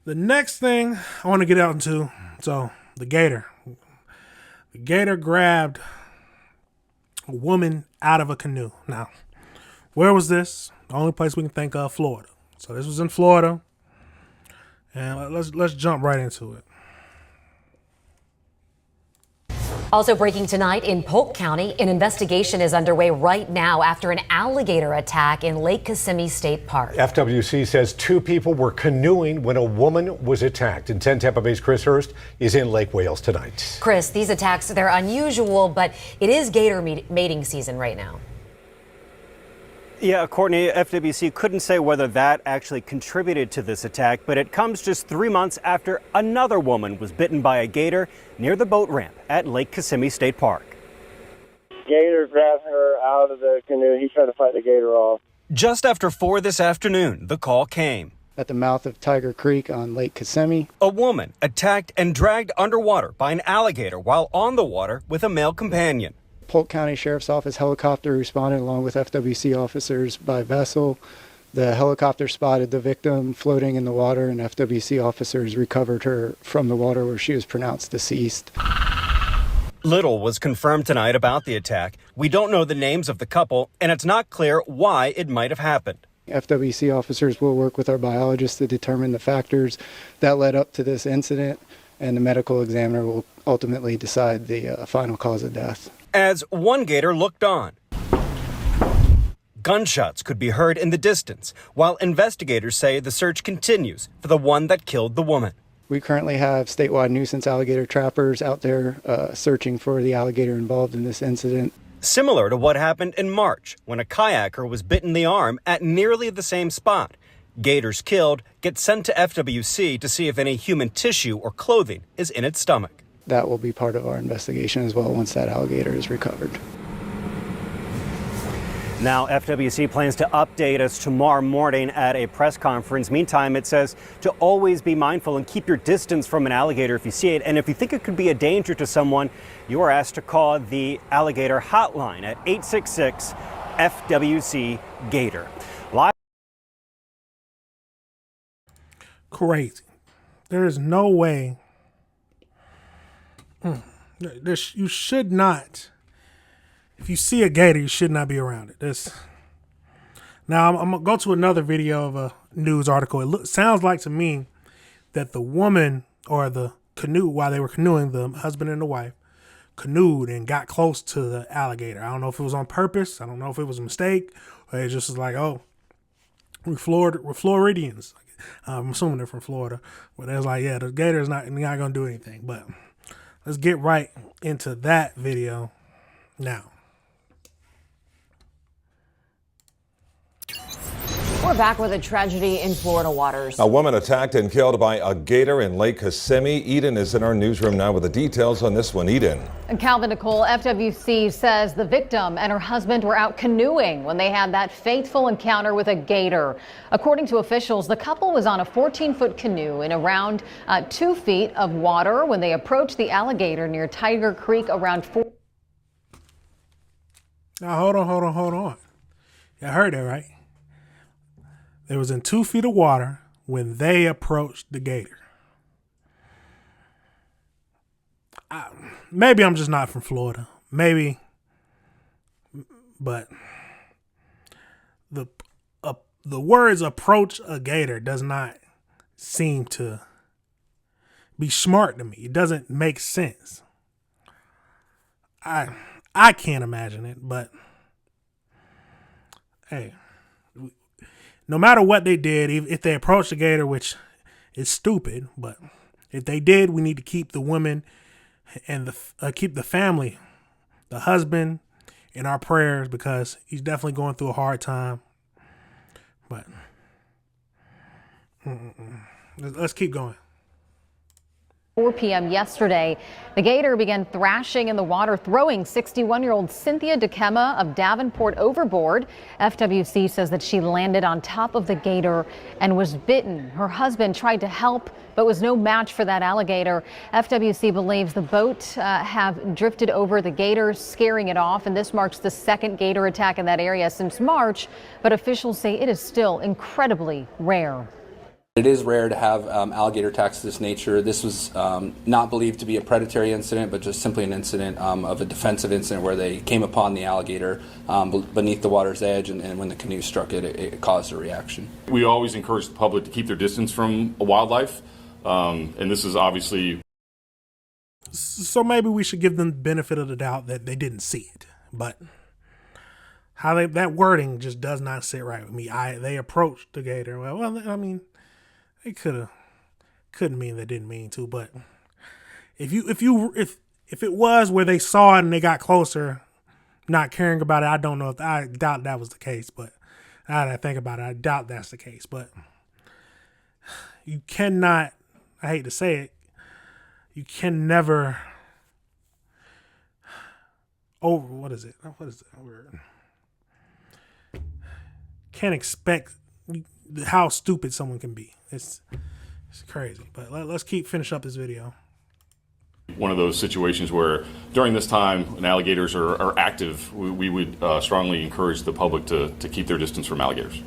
The next thing I want to get out into, so the Gator. The Gator grabbed a woman out of a canoe. Now, where was this? The only place we can think of, Florida. So this was in Florida. And let's jump right into it. Also breaking tonight in Polk County, an investigation is underway right now after an alligator attack in Lake Kissimmee State Park. FWC says 2 people were canoeing when a woman was attacked. And 10 Tampa Bay's Chris Hurst is in Lake Wales tonight. Chris, these attacks, they're unusual, but it is gator mating season right now. Yeah, Courtney, FWC couldn't say whether that actually contributed to this attack, but it comes just 3 months after another woman was bitten by a gator near the boat ramp at Lake Kissimmee State Park. Gator grabbed her out of the canoe. He tried to fight the gator off. Just after 4 this afternoon, the call came. At the mouth of Tiger Creek on Lake Kissimmee, A woman attacked and dragged underwater by an alligator while on the water with a male companion. Polk County Sheriff's Office helicopter responded along with FWC officers by vessel. The helicopter spotted the victim floating in the water, and FWC officers recovered her from the water where she was pronounced deceased. Little was confirmed tonight about the attack. We don't know the names of the couple, and it's not clear why it might have happened. FWC officers will work with our biologists to determine the factors that led up to this incident, and the medical examiner will ultimately decide the final cause of death. As one gator looked on, gunshots could be heard in the distance, while investigators say the search continues for the one that killed the woman. We currently have statewide nuisance alligator trappers out there searching for the alligator involved in this incident. Similar to what happened in March when a kayaker was bitten in the arm at nearly the same spot. Gators killed get sent to FWC to see if any human tissue or clothing is in its stomach. That will be part of our investigation as well once that alligator is recovered. Now, FWC plans to update us tomorrow morning at a press conference. Meantime, it says to always be mindful and keep your distance from an alligator if you see it. And if you think it could be a danger to someone, you are asked to call the alligator hotline at 866 FWC Gator. Live. Crazy. There is no way. You should not. If you see a gator, you should not be around it. Now, I'm going to go to another video of a news article. It sounds like to me that the woman or the canoe, while they were canoeing, the husband and the wife, canoed and got close to the alligator. I don't know if it was on purpose. I don't know if it was a mistake. Or it just was like, oh, we're Floridians. I'm assuming they're from Florida. But it's like, yeah, the gator's not going to do anything. But let's get right into that video now. We're back with a tragedy in Florida waters. A woman attacked and killed by a gator in Lake Kissimmee. Eden is in our newsroom now with the details on this one. Eden. And Calvin Nicole, FWC says the victim and her husband were out canoeing when they had that fateful encounter with a gator. According to officials, the couple was on a 14-foot canoe in around 2 feet of water when they approached the alligator near Tiger Creek around 4. Now, hold on. You heard that, right? They was in 2 feet of water when they approached the gator. Maybe I'm just not from Florida. Maybe. But the words approach a gator does not seem to be smart to me. It doesn't make sense. I can't imagine it, but hey, no matter what they did, if they approached the gator, which is stupid, but if they did, we need to keep the women and keep the family, the husband, in our prayers because he's definitely going through a hard time. But let's keep going. 4 p.m. yesterday, the gator began thrashing in the water, throwing 61-year-old Cynthia DeKema of Davenport overboard. FWC says that she landed on top of the gator and was bitten. Her husband tried to help, but was no match for that alligator. FWC believes the boat have drifted over the gator, scaring it off, and this marks the second gator attack in that area since March, but officials say it is still incredibly rare. It is rare to have alligator attacks of this nature. This was not believed to be a predatory incident, but just simply an incident of a defensive incident where they came upon the alligator beneath the water's edge, and when the canoe struck it, it caused a reaction. We always encourage the public to keep their distance from wildlife, and this is obviously... So maybe we should give them the benefit of the doubt that they didn't see it, but that wording just does not sit right with me. They approached the gator. Well, I mean, they couldn't mean they didn't mean to, but if it was where they saw it and they got closer, not caring about it, I don't know I doubt that was the case, but now that I think about it, I doubt that's the case. But you cannot, I hate to say it, you can never what is that word? Can't expect how stupid someone can be. It's crazy, but let's finish up this video. One of those situations where during this time when alligators are active, we would strongly encourage the public to keep their distance from alligators.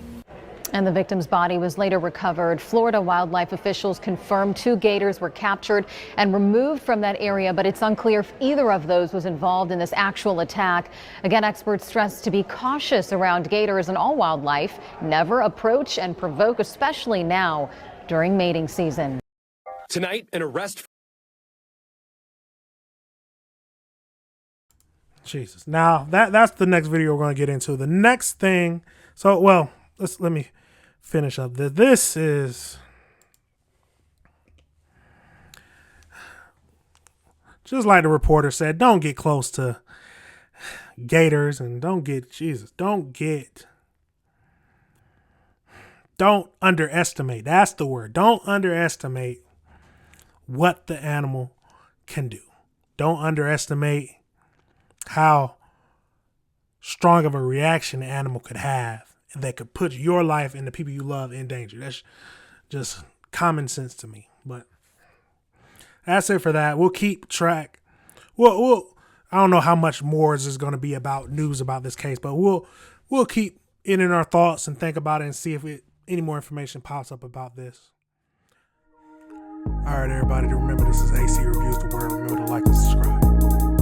And the victim's body was later recovered. Florida wildlife officials confirmed 2 gators were captured and removed from that area, but it's unclear if either of those was involved in this actual attack. Again, experts stress to be cautious around gators and all wildlife. Never approach and provoke, especially now during mating season. Tonight, an arrest. Jesus. Now that's the next video we're going to get into. The next thing. So, well, let me finish up. This is just like the reporter said. Don't get close to gators, and don't underestimate. That's the word. Don't underestimate what the animal can do. Don't underestimate how strong of a reaction the animal could have that could put your life and the people you love in danger. That's just common sense to me. But that's it for that. We'll keep track. I don't know how much more is going to be about news about this case, but we'll keep it in our thoughts and think about it and see if any more information pops up about this. All right, everybody, remember this is AC Reviews the Word. Remember to like and subscribe.